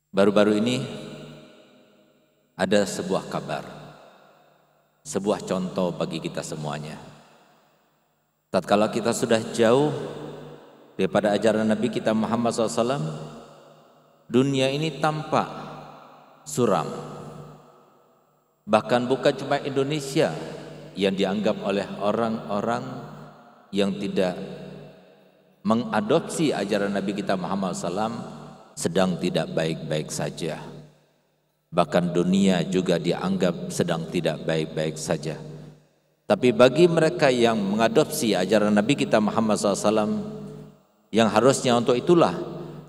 Baru-baru ini ada sebuah kabar, sebuah contoh bagi kita semuanya. Tatkala kita sudah jauh daripada ajaran Nabi kita Muhammad SAW, dunia ini tampak suram. Bahkan bukan cuma Indonesia yang dianggap oleh orang-orang yang tidak mengadopsi ajaran Nabi kita Muhammad SAW sedang tidak baik-baik saja. Bahkan dunia juga dianggap sedang tidak baik-baik saja. Tapi bagi mereka yang mengadopsi ajaran Nabi kita Muhammad SAW, yang harusnya untuk itulah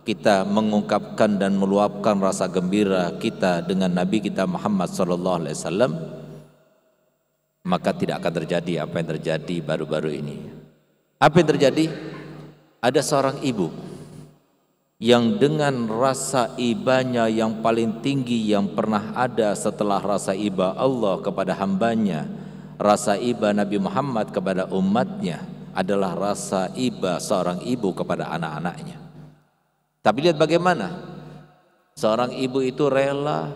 kita mengungkapkan dan meluapkan rasa gembira kita dengan Nabi kita Muhammad SAW, maka tidak akan terjadi apa yang terjadi baru-baru ini. Apa yang terjadi? Ada seorang ibu yang dengan rasa ibanya yang paling tinggi yang pernah ada setelah rasa iba Allah kepada hambanya, rasa iba Nabi Muhammad kepada umatnya adalah rasa iba seorang ibu kepada anak-anaknya. Tapi lihat bagaimana seorang ibu itu rela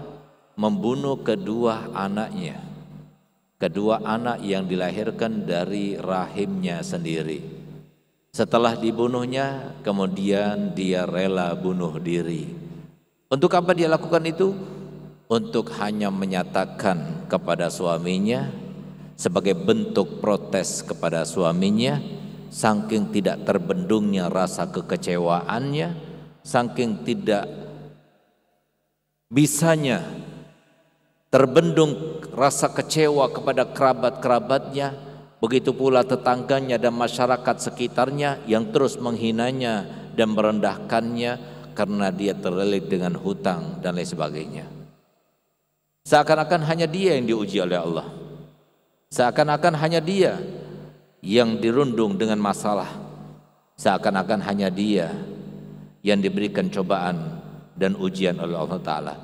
membunuh kedua anaknya, kedua anak yang dilahirkan dari rahimnya sendiri. Setelah dibunuhnya, kemudian dia rela bunuh diri. Untuk apa dia lakukan itu? Untuk hanya menyatakan kepada suaminya, sebagai bentuk protes kepada suaminya, saking tidak terbendungnya rasa kekecewaannya, saking tidak bisanya terbendung rasa kecewa kepada kerabat-kerabatnya, begitu pula tetangganya dan masyarakat sekitarnya yang terus menghinanya dan merendahkannya karena dia terlilit dengan hutang dan lain sebagainya. Seakan-akan hanya dia yang diuji oleh Allah. Seakan-akan hanya dia yang dirundung dengan masalah. Seakan-akan hanya dia yang diberikan cobaan dan ujian oleh Allah Ta'ala.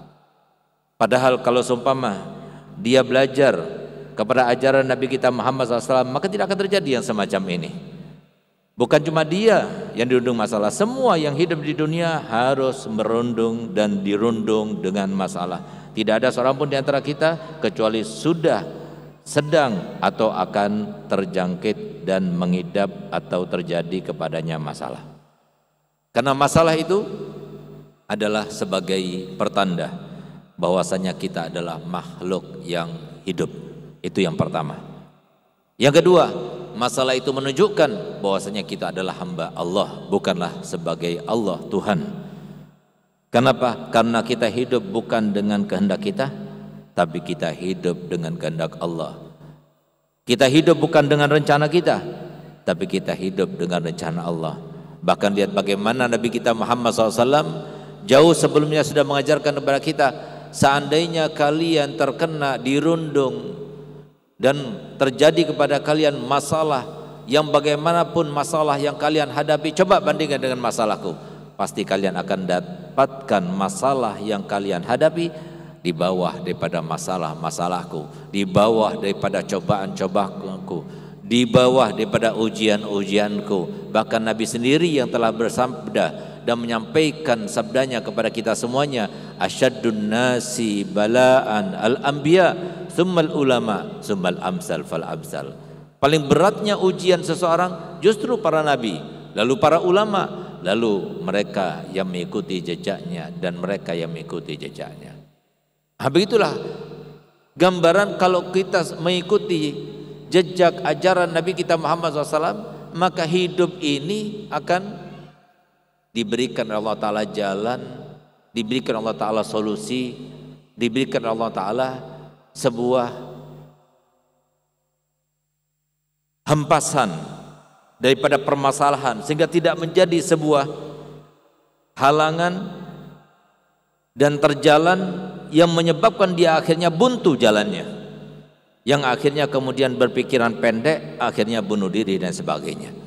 Padahal kalau seumpama dia belajar kepada ajaran Nabi kita Muhammad SAW, maka tidak akan terjadi yang semacam ini. Bukan cuma dia yang dirundung masalah, semua yang hidup di dunia harus merundung dan dirundung dengan masalah. Tidak ada seorang pun di antara kita kecuali sudah sedang atau akan terjangkit dan mengidap atau terjadi kepadanya masalah. Karena masalah itu adalah sebagai pertanda bahwasanya kita adalah makhluk yang hidup. Itu yang pertama. Yang kedua, masalah itu menunjukkan bahwasanya kita adalah hamba Allah, bukanlah sebagai Allah Tuhan. Kenapa? Karena kita hidup bukan dengan kehendak kita, tapi kita hidup dengan kehendak Allah. Kita hidup bukan dengan rencana kita, tapi kita hidup dengan rencana Allah. Bahkan lihat bagaimana Nabi kita Muhammad SAW jauh sebelumnya sudah mengajarkan kepada kita, seandainya kalian terkena dirundung dan terjadi kepada kalian masalah yang bagaimanapun masalah yang kalian hadapi, coba bandingkan dengan masalahku, pasti kalian akan dapatkan masalah yang kalian hadapi di bawah daripada masalahku, di bawah daripada cobaan-cobaanku, di bawah daripada ujian-ujianku. Bahkan Nabi sendiri yang telah bersabda dan menyampaikan sabdanya kepada kita semuanya, asyaddun nasi bala'an al-anbiya summal ulama summal amsal fal amsal. Paling beratnya ujian seseorang justru para nabi, lalu para ulama, lalu mereka yang mengikuti jejaknya dan mereka yang mengikuti jejaknya. Begitulah gambaran kalau kita mengikuti jejak ajaran Nabi kita Muhammad SAW, maka hidup ini akan diberikan Allah Ta'ala jalan, diberikan Allah Ta'ala solusi, diberikan Allah Ta'ala sebuah hempasan daripada permasalahan, sehingga tidak menjadi sebuah halangan dan terjalan yang menyebabkan dia akhirnya buntu jalannya, yang akhirnya kemudian berpikiran pendek, akhirnya bunuh diri dan sebagainya.